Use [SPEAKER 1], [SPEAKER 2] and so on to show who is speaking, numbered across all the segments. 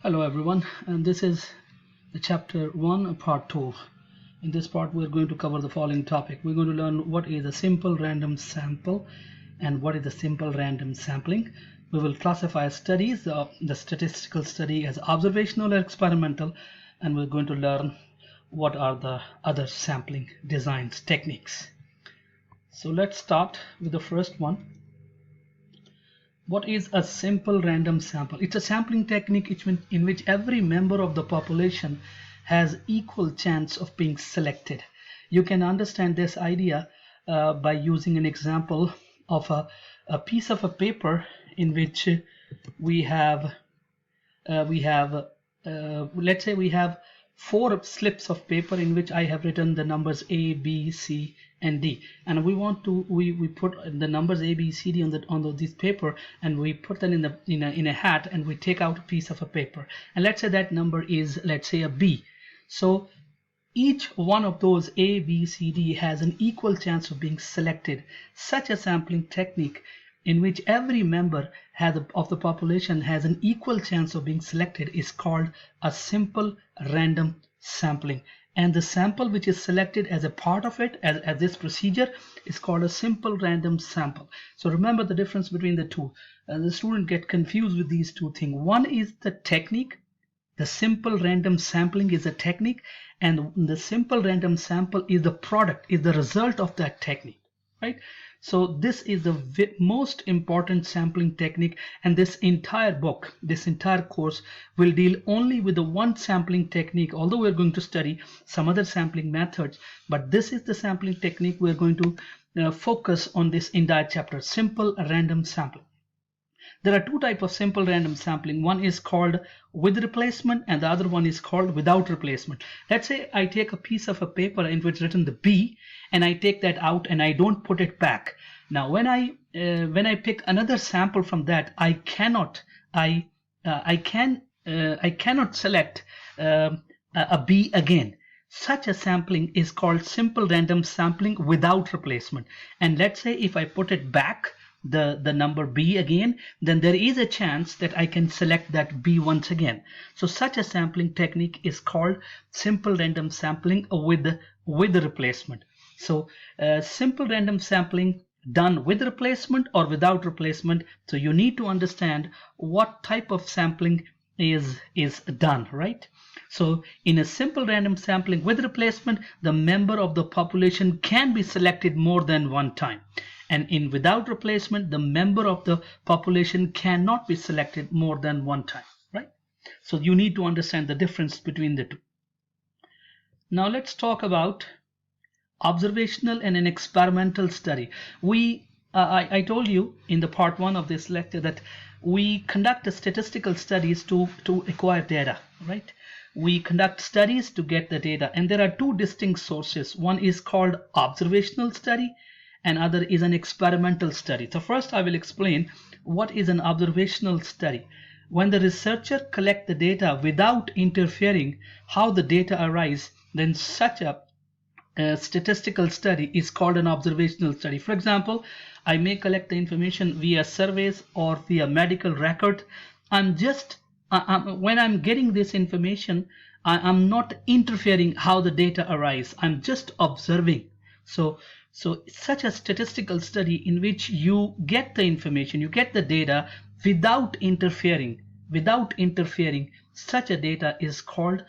[SPEAKER 1] Hello everyone, and this is the chapter 1 part 2. In this part we're going to cover the following topic. We're going to learn what is a simple random sample and what is a simple random sampling. We will classify studies, the statistical study as observational or experimental, and we're going to learn what are the other sampling designs techniques. So let's start with the first one. What is a simple random sample? It's a sampling technique in which every member of the population has equal chance of being selected. You can understand this idea by using an example of a piece of a paper in which we have let's say we have 4 slips of paper in which I have written the numbers A, B, C, and D, and we want to we put the numbers A, B, C, D on this paper, and we put them in a hat, and we take out a piece of a paper, and let's say that number is, let's say, a B. So each one of those A, B, C, D has an equal chance of being selected. Such a sampling technique in which every member of the population has an equal chance of being selected is called a simple random sampling. And the sample which is selected as a part of it, as this procedure, is called a simple random sample. So remember the difference between the two. The student get confused with these two things. One is the technique. The simple random sampling is a technique, and the simple random sample is the product, is the result of that technique, right? So this is the most important sampling technique, and this entire book, this entire course will deal only with the one sampling technique, although we're going to study some other sampling methods, but this is the sampling technique we're going to focus on this entire chapter, simple random sampling. There are 2 types of simple random sampling. One is called with replacement and the other one is called without replacement. Let's say I take a piece of a paper in which written the B, and I take that out and I don't put it back. Now when I pick another sample from that, I cannot select a B again. Such a sampling is called simple random sampling without replacement. And let's say if I put it back, the number B again, then there is a chance that I can select that B once again. So such a sampling technique is called simple random sampling with the replacement. So simple random sampling done with replacement or without replacement. So you need to understand what type of sampling is done, right? So in a simple random sampling with replacement, the member of the population can be selected more than one time. And in without replacement, the member of the population cannot be selected more than one time, right? So you need to understand the difference between the two. Now let's talk about observational and an experimental study. I told you in the part 1 of this lecture that we conduct statistical studies to acquire data, right? We conduct studies to get the data, and there are 2 distinct sources. One is called observational study, and other is an experimental study. So first I will explain what is an observational study. When the researcher collects the data without interfering how the data arise, then such a statistical study is called an observational study. For example, I may collect the information via surveys or via medical record. When I'm getting this information, I'm not interfering how the data arise. I'm just observing. So such a statistical study in which you get the information, you get the data without interfering, such a data is called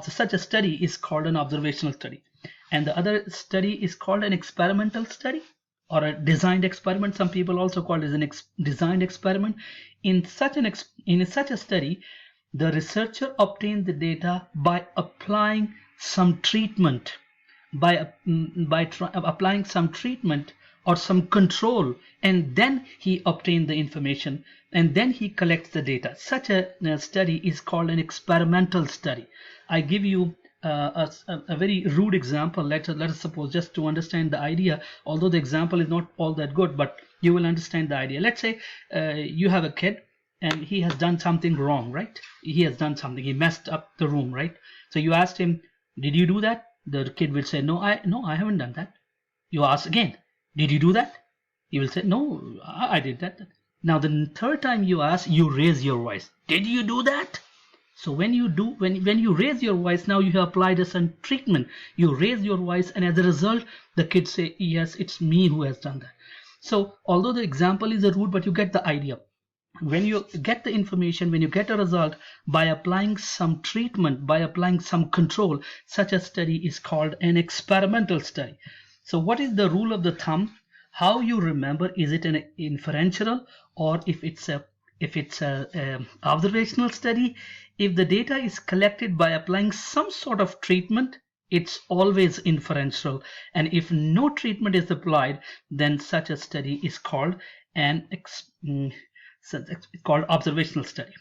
[SPEAKER 1] such a study is called an observational study. And the other study is called an experimental study or a designed experiment. Some people also call it an designed experiment. In such a study, the researcher obtained the data by applying some treatment, applying some treatment or some control, and then he obtained the information, and then he collects the data. Such a study is called an experimental study. I give you a very rude example. Let us suppose, just to understand the idea, although the example is not all that good, but you will understand the idea. Let's say you have a kid and he has done something wrong, right? He messed up the room, right? So you asked him, did you do that? The kid will say, no, I haven't done that. You ask again, did you do that? He will say, no, I did that. Now the third time you ask, you raise your voice. Did you do that? So when you raise your voice, now you have applied a certain treatment. You raise your voice, and as a result, the kids say, yes, it's me who has done that. So although the example is a rude, but you get the idea. When you get the information, when you get a result by applying some treatment, by applying some control, such a study is called an experimental study. So what is the rule of the thumb? How you remember, is it an inferential, or if it's a observational study? If the data is collected by applying some sort of treatment, it's always inferential, and if no treatment is applied, then such a study is called observational study.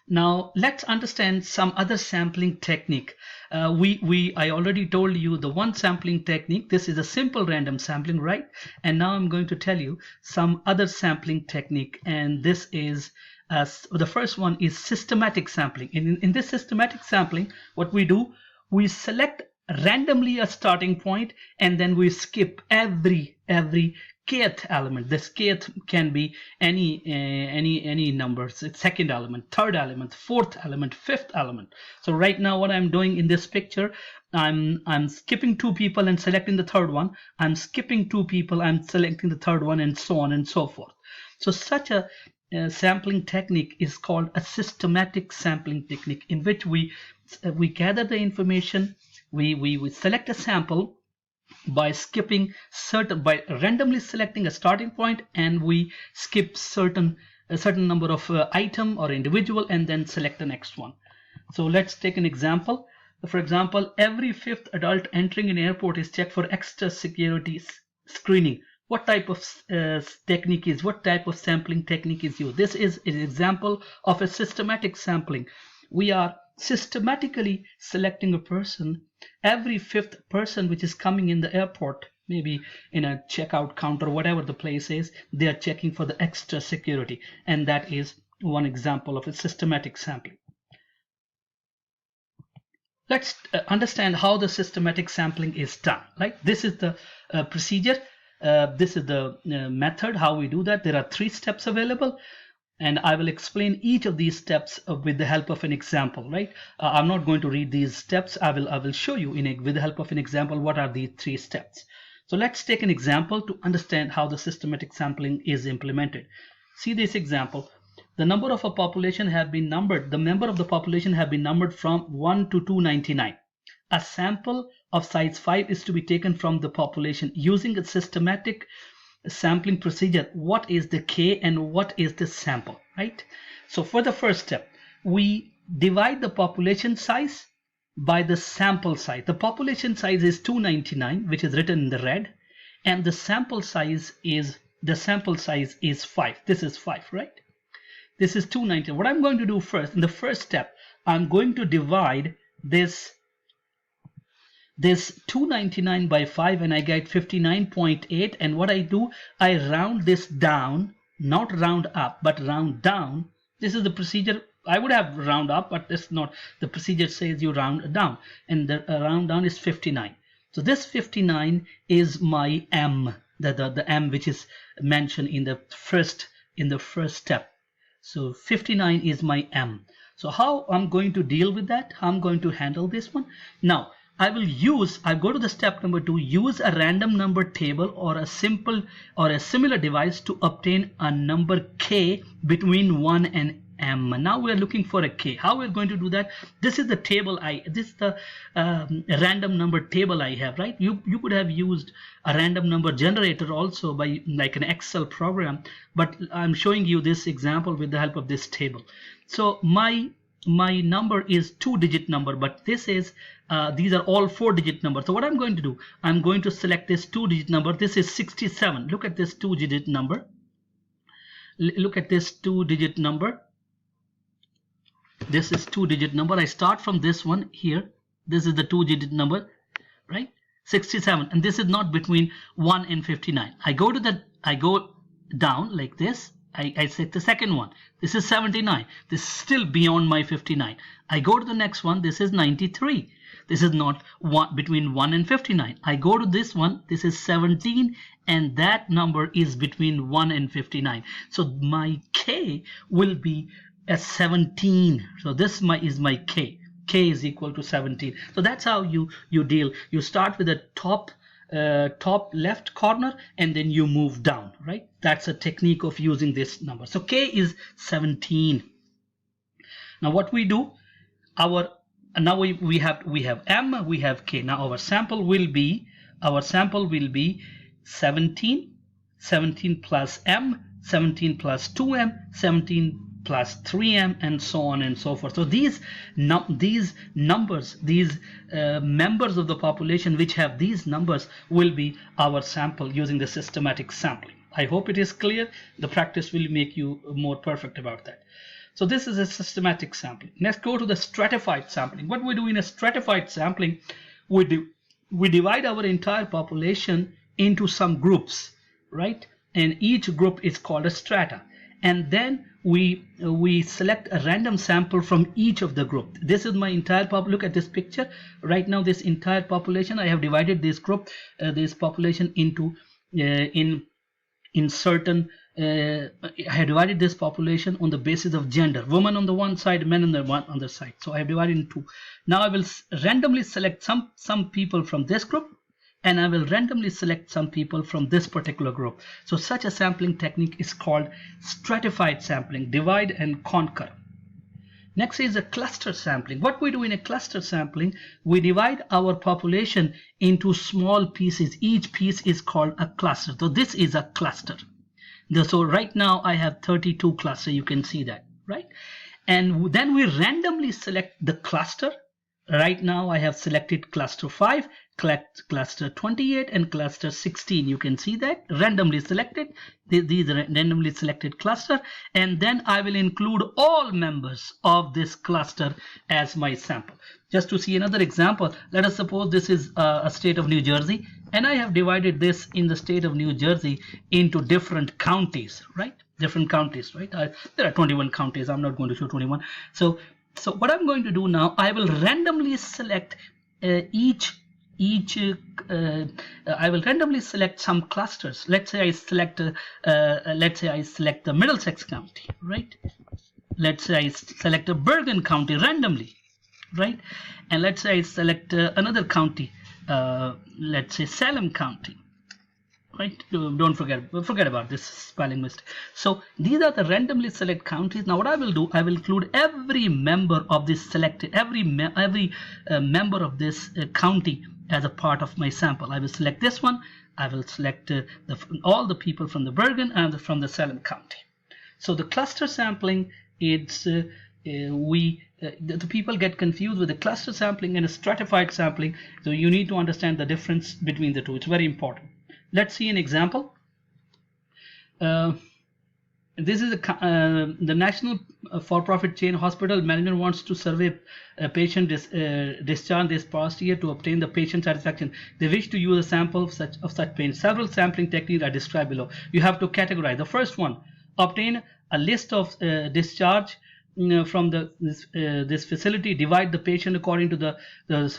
[SPEAKER 1] Now let's understand some other sampling technique. I already told you the one sampling technique. This is a simple random sampling, right? And now I'm going to tell you some other sampling technique, and this is the first one is systematic sampling. In this systematic sampling, what we do, we select randomly a starting point, and then we skip every kth element. This kth can be any numbers. It's second element, third element, fourth element, fifth element. So right now what I'm doing in this picture, I'm skipping two people and selecting the third one. I'm skipping two people, I'm selecting the third one, and so on and so forth. So such a sampling technique is called a systematic sampling technique, in which we gather the information, we select a sample by randomly selecting a starting point, and we skip a certain number of item or individual, and then select the next one. So let's take an example. For example, every fifth adult entering an airport is checked for extra security screening. What type of what type of sampling technique is used? This is an example of a systematic sampling. We are systematically selecting a person. Every fifth person which is coming in the airport, maybe in a checkout counter, whatever the place is, they are checking for the extra security, and that is one example of a systematic sampling. Let's understand how the systematic sampling is done. Right? This is the procedure. This is the method how we do that. There are 3 steps available, and I will explain each of these steps with the help of an example. Right? I'm not going to read these steps. I will show you with the help of an example what are these 3 steps. So let's take an example to understand how the systematic sampling is implemented. See this example. The number of a population have been numbered. The member of the population have been numbered from 1 to 299. A sample of size 5 is to be taken from the population using a systematic sampling procedure. What is the K and what is the sample, right? So for the first step, we divide the population size by the sample size. The population size is 299, which is written in the red, and the sample size is 5. This is 5, right? This is 290. What I'm going to do first, in the first step, I'm going to divide this 299 by 5, and I get 59.8. And what I do, I round this down, not round up, but round down. This is the procedure. I would have round up, but it's not. The procedure says you round down, and the round down is 59. So this 59 is my M, the M which is mentioned in the first step. So 59 is my M. So how I'm going to deal with that? How I'm going to handle this one? Now I go to the step number 2, use a random number table or a similar device to obtain a number K between 1 and M. Now we are looking for a K. How we're going to do that? This is the table this is the random number table I have, right? You could have used a random number generator also by like an Excel program, but I'm showing you this example with the help of this table. So my number is 2-digit number, but this is these are all 4-digit numbers. So what I'm going to do, I'm going to select this 2-digit number. This is 67. Look at this 2-digit number. Look at this 2-digit number. This is 2-digit number. I start from this one here. This is the 2-digit number, right? 67, and this is not between 1 and 59. I go down like this. I set the second one. This is 79. This is still beyond my 59. I go to the next one. This is 93. This is not between 1 and 59. I go to this one. This is 17, and that number is between 1 and 59. So my K will be as 17. So this is my K. K is equal to 17. So that's how you deal. You start with the top left corner and then you move down, right? That's a technique of using this number. So K is 17. Now what we do, now we have M, we have K. Now our sample will be 17 plus M, 17 plus 2M, 17 plus 3M, and so on and so forth. So these numbers, these members of the population which have these numbers will be our sample using the systematic sampling. I hope it is clear. The practice will make you more perfect about that. So this is a systematic sampling. Let's go to the stratified sampling. What we do in a stratified sampling, we divide our entire population into some groups, right? And each group is called a strata. And then we select a random sample from each of the group. This is my entire look at this picture. Right now, this entire population, I have divided this group, this population into in certain. I have divided this population on the basis of gender. Women on the one side, men on the other side. So I have divided in two. Now I will randomly select some people from this group, and I will randomly select some people from this particular group. So such a sampling technique is called stratified sampling, divide and conquer. Next is a cluster sampling. What we do in a cluster sampling, we divide our population into small pieces. Each piece is called a cluster. So this is a cluster. So right now I have 32 clusters. You can see that, right? And then we randomly select the cluster. Right now I have selected cluster 5, cluster 28, and cluster 16. You can see that randomly selected. These are randomly selected cluster, and then I will include all members of this cluster as my sample. Just to see another example, let us suppose this is a state of New Jersey, and I have divided this in the state of New Jersey into different counties, right? Different counties, right? There are 21 counties. I'm not going to show 21. So what I'm going to do now, I will randomly select I will randomly select some clusters. Let's say I select the Middlesex County, right? Let's say I select a Bergen County randomly, right? And let's say I select another county, let's say Salem County, right? Don't forget about this spelling mistake. So these are the randomly select counties. Now what I will do, I will include every member of this selected, every member of this county as a part of my sample. I will select this one. I will select all the people from the Bergen and from the Salem County. So the cluster sampling, it's the people get confused with the cluster sampling and a stratified sampling. So you need to understand the difference between the two. It's very important. Let's see an example. This is the national for-profit chain hospital management wants to survey a patient discharged this past year to obtain the patient satisfaction. They wish to use a sample of such patient. Several sampling techniques are described below. You have to categorize. The first one, obtain a list of discharge from this facility. Divide the patient according to the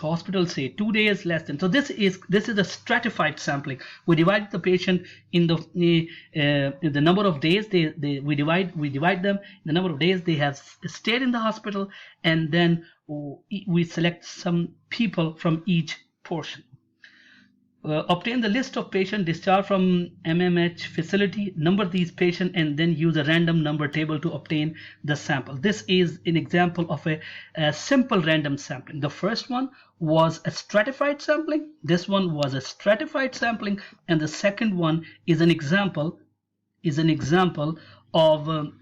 [SPEAKER 1] hospital, say 2 days less than. So this is a stratified sampling. We divide the patient in the number of days we divide them in the number of days they have stayed in the hospital, and then we select some people from each portion. Obtain the list of patients discharged from MMH facility, number these patients, and then use a random number table to obtain the sample. This is an example of a simple random sampling. The first one was a stratified sampling. This one was a stratified sampling, and the second one is an example of a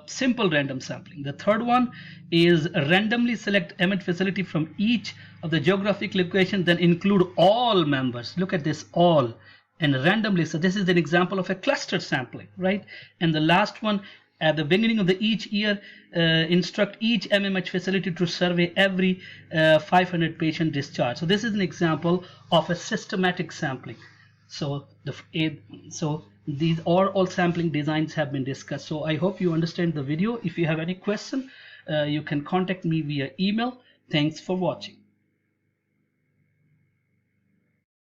[SPEAKER 1] simple random sampling. The third one is randomly select MMH facility from each of the geographic location, then include all members. Look at this, all, and randomly. So this is an example of a cluster sampling, right? And the last one, at the beginning of each year, instruct each MMH facility to survey every 500 patient discharge. So this is an example of a systematic sampling. So these all sampling designs have been discussed. So I hope you understand the video. If you have any question, you can contact me via email. Thanks for watching.